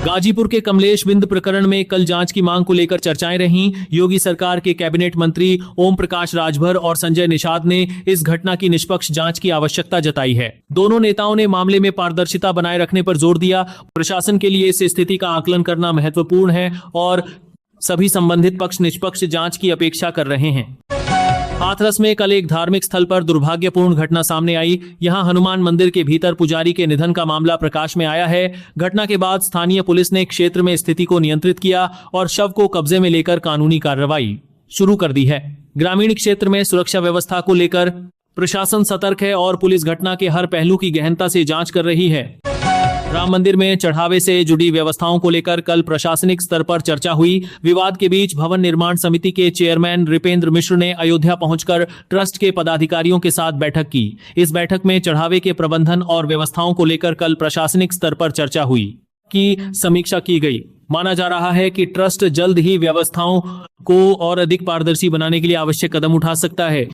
गाजीपुर के कमलेश बिंद प्रकरण में कल जांच की मांग को लेकर चर्चाएं रहीं। योगी सरकार के कैबिनेट मंत्री ओम प्रकाश राजभर और संजय निषाद ने इस घटना की निष्पक्ष जांच की आवश्यकता जताई है। दोनों नेताओं ने मामले में पारदर्शिता बनाए रखने पर जोर दिया। प्रशासन के लिए इस स्थिति का आकलन करना महत्वपूर्ण है और सभी संबंधित पक्ष निष्पक्ष जांच की अपेक्षा कर रहे हैं। हाथरस में कल एक धार्मिक स्थल पर दुर्भाग्यपूर्ण घटना सामने आई। यहां हनुमान मंदिर के भीतर पुजारी के निधन का मामला प्रकाश में आया है। घटना के बाद स्थानीय पुलिस ने क्षेत्र में स्थिति को नियंत्रित किया और शव को कब्जे में लेकर कानूनी कार्रवाई शुरू कर दी है। ग्रामीण क्षेत्र में सुरक्षा व्यवस्था को लेकर प्रशासन सतर्क है और पुलिस घटना के हर पहलू की गहनता से जांच कर रही है। राम मंदिर में चढ़ावे से जुड़ी व्यवस्थाओं को लेकर कल प्रशासनिक स्तर पर चर्चा हुई। विवाद के बीच भवन निर्माण समिति के चेयरमैन रिपेंद्र मिश्र ने अयोध्या पहुंचकर ट्रस्ट के पदाधिकारियों के साथ बैठक की। इस बैठक में चढ़ावे के प्रबंधन और व्यवस्थाओं को लेकर कल प्रशासनिक स्तर पर चर्चा हुई की समीक्षा की गई। माना जा रहा है कि ट्रस्ट जल्द ही व्यवस्थाओं को और अधिक पारदर्शी बनाने के लिए आवश्यक कदम उठा सकता है।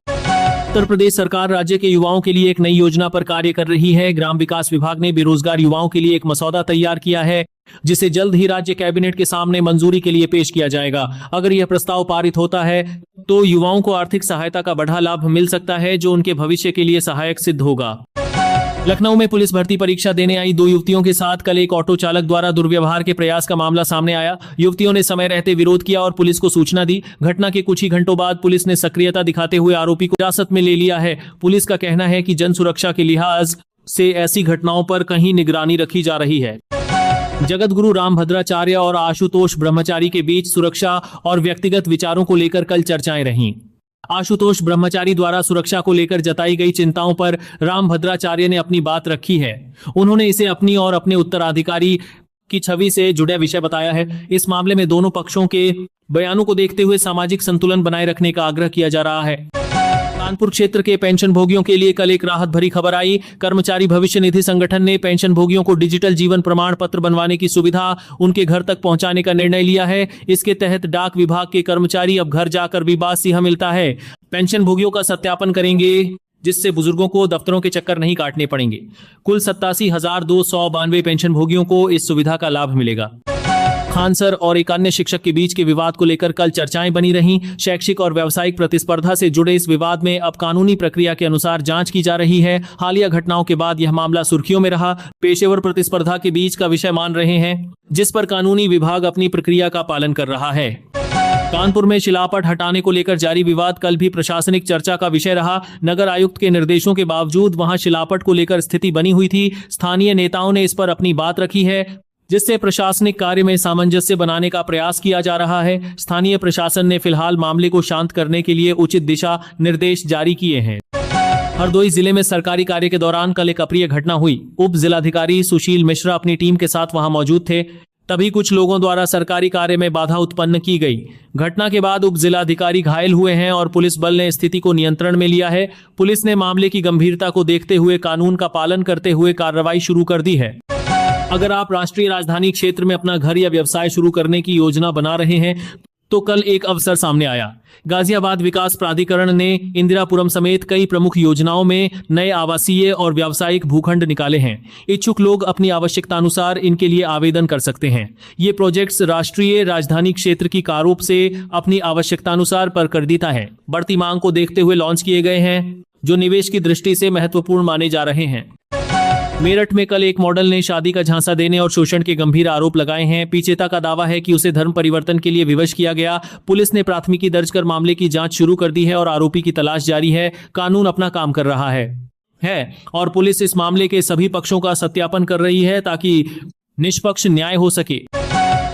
उत्तर प्रदेश सरकार राज्य के युवाओं के लिए एक नई योजना पर कार्य कर रही है। ग्राम विकास विभाग ने बेरोजगार युवाओं के लिए एक मसौदा तैयार किया है, जिसे जल्द ही राज्य कैबिनेट के सामने मंजूरी के लिए पेश किया जाएगा। अगर यह प्रस्ताव पारित होता है तो युवाओं को आर्थिक सहायता का बढ़ा लाभ मिल सकता है, जो उनके भविष्य के लिए सहायक सिद्ध होगा। लखनऊ में पुलिस भर्ती परीक्षा देने आई 2 युवतियों के साथ कल एक ऑटो चालक द्वारा दुर्व्यवहार के प्रयास का मामला सामने आया। युवतियों ने समय रहते विरोध किया और पुलिस को सूचना दी। घटना के कुछ ही घंटों बाद पुलिस ने सक्रियता दिखाते हुए आरोपी को हिरासत में ले लिया है। पुलिस का कहना है कि जन सुरक्षा के लिहाज से ऐसी घटनाओं पर कहीं निगरानी रखी जा रही है। जगत गुरु रामभद्राचार्य और आशुतोष ब्रह्मचारी के बीच सुरक्षा और व्यक्तिगत विचारों को लेकर कल चर्चाएं रहीं। आशुतोष ब्रह्मचारी द्वारा सुरक्षा को लेकर जताई गई चिंताओं पर रामभद्राचार्य ने अपनी बात रखी है। उन्होंने इसे अपनी और अपने उत्तराधिकारी की छवि से जुड़े विषय बताया है। इस मामले में दोनों पक्षों के बयानों को देखते हुए सामाजिक संतुलन बनाए रखने का आग्रह किया जा रहा है। कानपुर क्षेत्र के पेंशन भोगियों के लिए कल एक राहत भरी खबर आई। कर्मचारी भविष्य निधि संगठन ने पेंशन भोगियों को डिजिटल जीवन प्रमाण पत्र बनवाने की सुविधा उनके घर तक पहुंचाने का निर्णय लिया है। इसके तहत डाक विभाग के कर्मचारी अब घर जाकर भी बासिया मिलता है पेंशन भोगियों का सत्यापन करेंगे, जिससे बुजुर्गों को दफ्तरों के चक्कर नहीं काटने पड़ेंगे। कुल 87,292 पेंशन भोगियों को इस सुविधा का लाभ मिलेगा। खान सर और एक अन्य शिक्षक के बीच के विवाद को लेकर कल चर्चाएं बनी रहीं। शैक्षिक और व्यावसायिक प्रतिस्पर्धा से जुड़े इस विवाद में अब कानूनी प्रक्रिया के अनुसार जांच की जा रही है। हालिया घटनाओं के बाद यह मामला सुर्खियों में रहा। पेशेवर प्रतिस्पर्धा के बीच का विषय मान रहे हैं, जिस पर कानूनी विभाग अपनी प्रक्रिया का पालन कर रहा है। कानपुर में शिलापट हटाने को लेकर जारी विवाद कल भी प्रशासनिक चर्चा का विषय रहा। नगर आयुक्त के निर्देशों के बावजूद वहां शिलापट को लेकर स्थिति बनी हुई थी। स्थानीय नेताओं ने इस पर अपनी बात रखी है, जिससे प्रशासनिक कार्य में सामंजस्य बनाने का प्रयास किया जा रहा है। स्थानीय प्रशासन ने फिलहाल मामले को शांत करने के लिए उचित दिशा निर्देश जारी किए हैं। हरदोई जिले में सरकारी कार्य के दौरान कल एक अप्रिय घटना हुई। उप जिलाधिकारी सुशील मिश्रा अपनी टीम के साथ वहां मौजूद थे, तभी कुछ लोगों द्वारा सरकारी कार्य में बाधा उत्पन्न की गई। घटना के बाद उप जिलाधिकारी घायल हुए हैं और पुलिस बल ने स्थिति को नियंत्रण में लिया है। पुलिस ने मामले की गंभीरता को देखते हुए कानून का पालन करते हुए कार्रवाई शुरू कर दी है। अगर आप राष्ट्रीय राजधानी क्षेत्र में अपना घर या व्यवसाय शुरू करने की योजना बना रहे हैं तो कल एक अवसर सामने आया। गाजियाबाद विकास प्राधिकरण ने इंदिरापुरम समेत कई प्रमुख योजनाओं में नए आवासीय और व्यावसायिक भूखंड निकाले हैं। इच्छुक लोग अपनी आवश्यकता अनुसार इनके लिए आवेदन कर सकते हैं। ये प्रोजेक्ट्स राष्ट्रीय राजधानी क्षेत्र की कारों से अपनी आवश्यकता अनुसार प्रकर्दिता है। बढ़ती मांग को देखते हुए लॉन्च किए गए हैं, जो निवेश की दृष्टि से महत्वपूर्ण माने जा रहे हैं। मेरठ में कल एक मॉडल ने शादी का झांसा देने और शोषण के गंभीर आरोप लगाए हैं। पीड़िता का दावा है कि उसे धर्म परिवर्तन के लिए विवश किया गया। पुलिस ने प्राथमिकी दर्ज कर मामले की जांच शुरू कर दी है और आरोपी की तलाश जारी है। कानून अपना काम कर रहा है और पुलिस इस मामले के सभी पक्षों का सत्यापन कर रही है ताकि निष्पक्ष न्याय हो सके।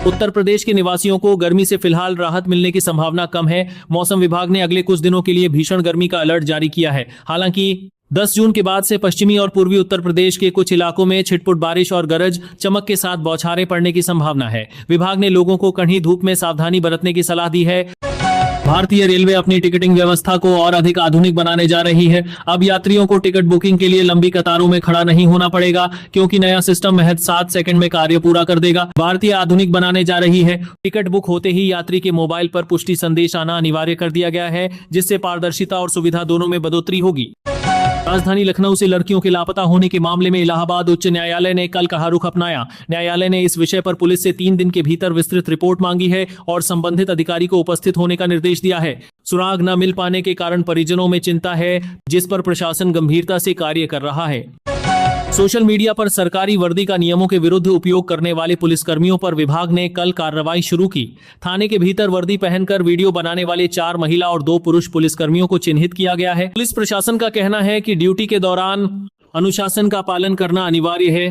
उत्तर प्रदेश के निवासियों को गर्मी से फिलहाल राहत मिलने की संभावना कम है। मौसम विभाग ने अगले कुछ दिनों के लिए भीषण गर्मी का अलर्ट जारी किया है। हालांकि 10 जून के बाद से पश्चिमी और पूर्वी उत्तर प्रदेश के कुछ इलाकों में छिटपुट बारिश और गरज चमक के साथ बौछारें पड़ने की संभावना है। विभाग ने लोगों को कड़ी धूप में सावधानी बरतने की सलाह दी है। भारतीय रेलवे अपनी टिकटिंग व्यवस्था को और अधिक आधुनिक बनाने जा रही है। अब यात्रियों को टिकट बुकिंग के लिए लंबी कतारों में खड़ा नहीं होना पड़ेगा, क्योंकि नया सिस्टम महज 7 सेकंड में कार्य पूरा कर देगा। भारतीय आधुनिक बनाने जा रही है। टिकट बुक होते ही यात्री के मोबाइल पर पुष्टि संदेश आना अनिवार्य कर दिया गया है, जिससे पारदर्शिता और सुविधा दोनों में बढ़ोतरी होगी। राजधानी लखनऊ से लड़कियों के लापता होने के मामले में इलाहाबाद उच्च न्यायालय ने कल कहा रुख अपनाया। न्यायालय ने इस विषय पर पुलिस से 3 दिन के भीतर विस्तृत रिपोर्ट मांगी है और संबंधित अधिकारी को उपस्थित होने का निर्देश दिया है। सुराग न मिल पाने के कारण परिजनों में चिंता है, जिस पर प्रशासन गंभीरता से कार्य कर रहा है। सोशल मीडिया पर सरकारी वर्दी का नियमों के विरुद्ध उपयोग करने वाले पुलिसकर्मियों पर विभाग ने कल कार्रवाई शुरू की। थाने के भीतर वर्दी पहनकर वीडियो बनाने वाले 4 महिला और 2 पुरुष पुलिसकर्मियों को चिन्हित किया गया है। पुलिस प्रशासन का कहना है कि ड्यूटी के दौरान अनुशासन का पालन करना अनिवार्य है।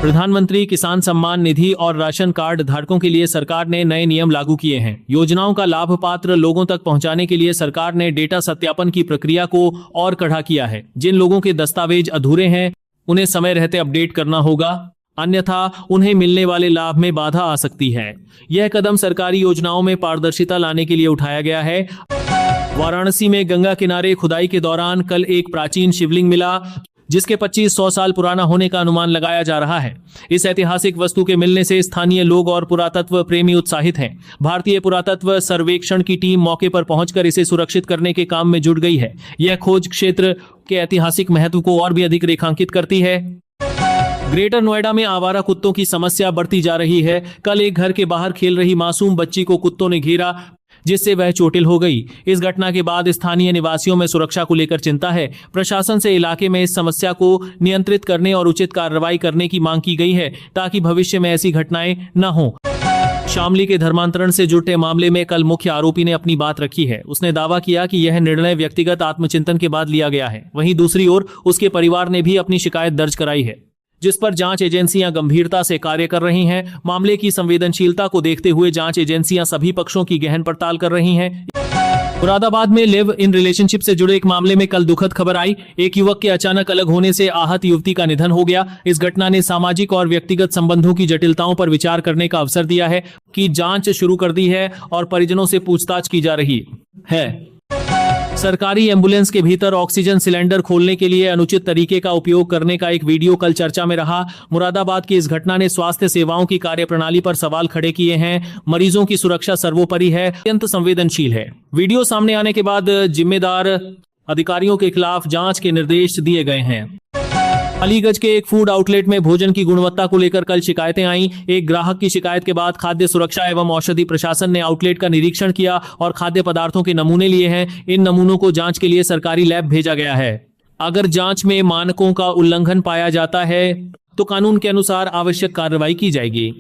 प्रधानमंत्री किसान सम्मान निधि और राशन कार्ड धारकों के लिए सरकार ने नए नियम लागू किए हैं। योजनाओं का लाभ पात्र लोगों तक पहुंचाने के लिए सरकार ने डेटा सत्यापन की प्रक्रिया को और कड़ा किया है। जिन लोगों के दस्तावेज अधूरे हैं उन्हें समय रहते अपडेट करना होगा, अन्यथा उन्हें मिलने वाले लाभ में बाधा आ सकती है। यह कदम सरकारी योजनाओं में पारदर्शिता लाने के लिए उठाया गया है। वाराणसी में गंगा किनारे खुदाई के दौरान कल एक प्राचीन शिवलिंग मिला, जिसके 2500 साल पुराना होने का अनुमान लगाया जा रहा है। इस ऐतिहासिक वस्तु के मिलने से स्थानीय लोग और पुरातत्व प्रेमी उत्साहित हैं। भारतीय पुरातत्व सर्वेक्षण की टीम मौके पर पहुंचकर इसे सुरक्षित करने के काम में जुट गई है। यह खोज क्षेत्र के ऐतिहासिक महत्व को और भी अधिक रेखांकित करती है। ग्रेटर नोएडा में आवारा कुत्तों की समस्या बढ़ती जा रही है। कल एक घर के बाहर खेल रही मासूम बच्ची को कुत्तों ने घेरा, जिससे वह चोटिल हो गई। इस घटना के बाद स्थानीय निवासियों में सुरक्षा को लेकर चिंता है। प्रशासन से इलाके में इस समस्या को नियंत्रित करने और उचित कार्रवाई करने की मांग की गई है, ताकि भविष्य में ऐसी घटनाएं न हो। शामली के धर्मांतरण से जुड़े मामले में कल मुख्य आरोपी ने अपनी बात रखी है। उसने दावा किया कि यह निर्णय व्यक्तिगत आत्मचिंतन के बाद लिया गया है। वहीं दूसरी ओर उसके परिवार ने भी अपनी शिकायत दर्ज कराई है, जिस पर जांच एजेंसियां गंभीरता से कार्य कर रही हैं। मामले की संवेदनशीलता को देखते हुए जांच एजेंसियां सभी पक्षों की गहन पड़ताल कर रही हैं। मुरादाबाद में लिव इन रिलेशनशिप से जुड़े एक मामले में कल दुखद खबर आई। एक युवक के अचानक अलग होने से आहत युवती का निधन हो गया। इस घटना ने सामाजिक और व्यक्तिगत संबंधों की जटिलताओं पर विचार करने का अवसर दिया है कि जांच शुरू कर दी है और परिजनों से पूछताछ की जा रही है। सरकारी एम्बुलेंस के भीतर ऑक्सीजन सिलेंडर खोलने के लिए अनुचित तरीके का उपयोग करने का एक वीडियो कल चर्चा में रहा। मुरादाबाद की इस घटना ने स्वास्थ्य सेवाओं की कार्यप्रणाली पर सवाल खड़े किए हैं। मरीजों की सुरक्षा सर्वोपरि है, अत्यंत संवेदनशील है। वीडियो सामने आने के बाद जिम्मेदार अधिकारियों के खिलाफ जांच के निर्देश दिए गए हैं। अलीगंज के एक फूड आउटलेट में भोजन की गुणवत्ता को लेकर कल शिकायतें आईं। एक ग्राहक की शिकायत के बाद खाद्य सुरक्षा एवं औषधि प्रशासन ने आउटलेट का निरीक्षण किया और खाद्य पदार्थों के नमूने लिए हैं। इन नमूनों को जांच के लिए सरकारी लैब भेजा गया है। अगर जांच में मानकों का उल्लंघन पाया जाता है तो कानून के अनुसार आवश्यक कार्रवाई की जाएगी।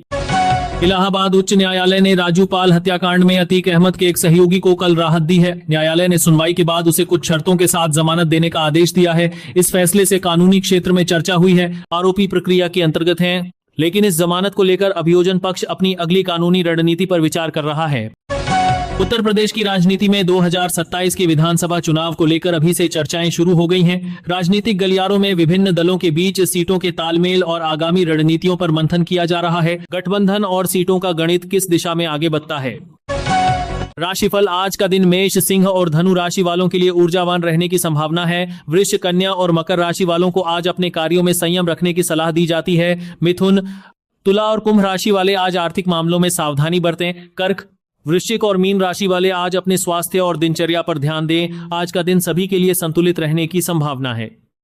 इलाहाबाद उच्च न्यायालय ने राजू पाल हत्याकांड में अतीक अहमद के एक सहयोगी को कल राहत दी है। न्यायालय ने सुनवाई के बाद उसे कुछ शर्तों के साथ जमानत देने का आदेश दिया है। इस फैसले से कानूनी क्षेत्र में चर्चा हुई है। आरोपी प्रक्रिया के अंतर्गत हैं, लेकिन इस जमानत को लेकर अभियोजन पक्ष अपनी अगली कानूनी रणनीति पर विचार कर रहा है। उत्तर प्रदेश की राजनीति में 2027 के विधानसभा चुनाव को लेकर अभी से चर्चाएं शुरू हो गई हैं। राजनीतिक गलियारों में विभिन्न दलों के बीच सीटों के तालमेल और आगामी रणनीतियों पर मंथन किया जा रहा है। गठबंधन और सीटों का गणित किस दिशा में आगे बढ़ता है। राशिफल आज का दिन मेष, सिंह और धनु राशि वालों के लिए ऊर्जावान रहने की संभावना है। वृष, कन्या और मकर राशि वालों को आज अपने कार्यों में संयम रखने की सलाह दी जाती है। मिथुन, तुला और कुंभ राशि वाले आज आर्थिक मामलों में सावधानी बरतें। कर्क, वृश्चिक और मीन राशि वाले आज अपने स्वास्थ्य और दिनचर्या पर ध्यान दें। आज का दिन सभी के लिए संतुलित रहने की संभावना है।